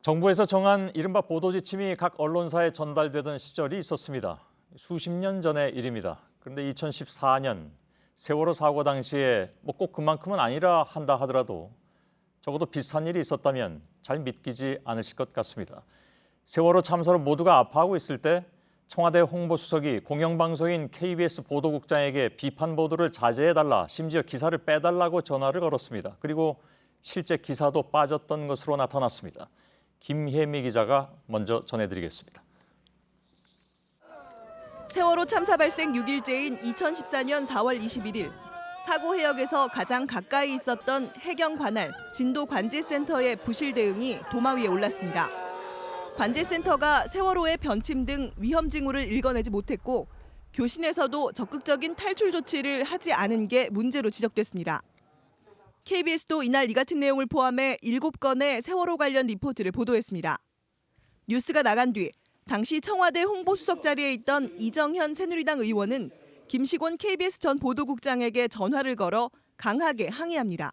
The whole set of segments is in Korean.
정부에서 정한 이른바 보도 지침이 각 언론사에 전달되던 시절이 있었습니다. 수십 년 전의 일입니다. 그런데 2014년 세월호 사고 당시에 꼭 그만큼은 아니라 한다 하더라도 적어도 비슷한 일이 있었다면 잘 믿기지 않으실 것 같습니다. 세월호 참사로 모두가 아파하고 있을 때 청와대 홍보수석이 공영방송인 KBS 보도국장에게 비판 보도를 자제해달라, 심지어 기사를 빼달라고 전화를 걸었습니다. 그리고 실제 기사도 빠졌던 것으로 나타났습니다. 김혜미 기자가 먼저 전해드리겠습니다. 세월호 참사 발생 6일째인 2014년 4월 21일 사고 해역에서 가장 가까이 있었던 해경 관할 진도관제센터의 부실 대응이 도마 위에 올랐습니다. 관제센터가 세월호의 변침 등 위험 징후를 읽어내지 못했고 교신에서도 적극적인 탈출 조치를 하지 않은 게 문제로 지적됐습니다. KBS도 이날 이 같은 내용을 포함해 7건의 세월호 관련 리포트를 보도했습니다. 뉴스가 나간 뒤 당시 청와대 홍보수석 자리에 있던 이정현 새누리당 의원은 김시곤 KBS 전 보도국장에게 전화를 걸어 강하게 항의합니다.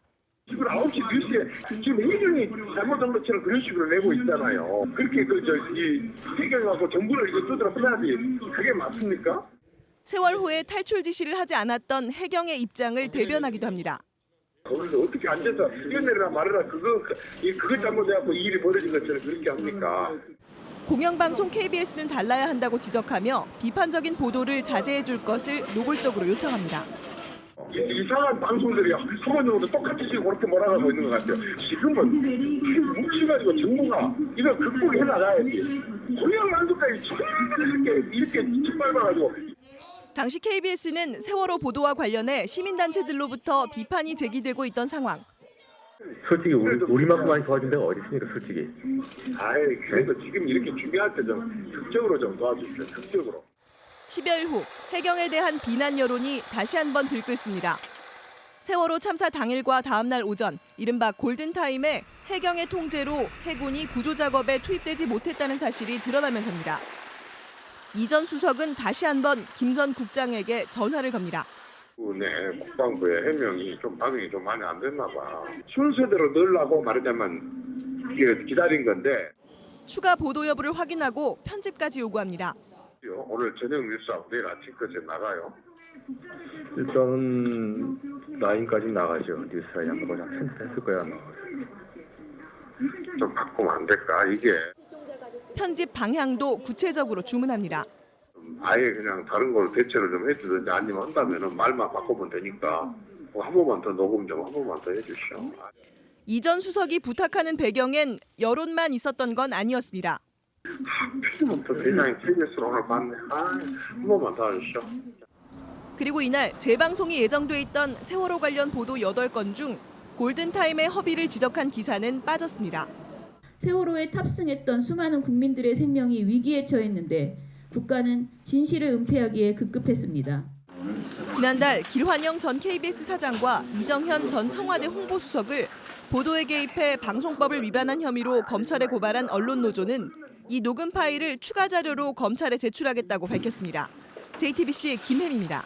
지금 9시 뉴스에 지금 해경이 잘못한 것처럼 그런 식으로 내고 있잖아요. 그렇게 이 해경하고 정부를 이거 두드러 패야지. 그게 맞습니까? 세월호에 탈출 지시를 하지 않았던 해경의 입장을 대변하기도 합니다. 거기서 어떻게 앉아서 뛰어내리라 말해라 그거 잘못해갖고 이 일이 벌어진 것처럼 그렇게 합니까? 공영방송 KBS는 달라야 한다고 지적하며 비판적인 보도를 자제해 줄 것을 노골적으로 요청합니다. 이상한 방송들이 한 번 정도 똑같이 지금 그렇게 몰아가고 있는 것 같아요. 지금은 뭉치가지고 정부가 이걸 극복해 나가야지. 공영방송까지 이렇게 짓밟아가지고. 당시 KBS는 세월호 보도와 관련해 시민단체들로부터 비판이 제기되고 있던 상황. 솔직히 우리만큼 많이 도와준 데가 어디 있습니까, 솔직히. 그래도 지금 이렇게 준비할 때 좀 극적으로 좀 도와주십시오, 극적으로. 10여일 후 해경에 대한 비난 여론이 다시 한번 들끓습니다. 세월호 참사 당일과 다음 날 오전 이른바 골든타임에 해경의 통제로 해군이 구조 작업에 투입되지 못했다는 사실이 드러나면서입니다. 이 전 수석은 다시 한번 김 전 국장에게 전화를 겁니다. 네, 국방부의 해명이 좀 반응이 좀 많이 안 됐나 봐. 순서대로 넣으려고 말하자면 기다린 건데. 추가 보도 여부를 확인하고 편집까지 요구합니다. 오늘 저녁 뉴스하고 내일 아침까지 나가요. 일단은 9까지 나가죠. 뉴스에 한번 편집했을 거야. 좀 바꾸면 안 될까 이게. 편집 방향도 구체적으로 주문합니다. 아예 그냥 다른 걸 대체를 좀 해주든지 아니면 한다면은 말만 바꾸면 되니까 한 번만 더 녹음 좀 한 번만 더 해주시오. 이 전 수석이 부탁하는 배경엔 여론만 있었던 건 아니었습니다. 필요면 또 대장이 KBS로 오늘 봤네. 한 번만 더 해주시오. 그리고 이날 재방송이 예정돼 있던 세월호 관련 보도 8건 중 골든타임의 허비를 지적한 기사는 빠졌습니다. 세월호에 탑승했던 수많은 국민들의 생명이 위기에 처했는데 국가는 진실을 은폐하기에 급급했습니다. 지난달 길환영 전 KBS 사장과 이정현 전 청와대 홍보수석을 보도에 개입해 방송법을 위반한 혐의로 검찰에 고발한 언론노조는 이 녹음 파일을 추가 자료로 검찰에 제출하겠다고 밝혔습니다. JTBC 김혜미입니다.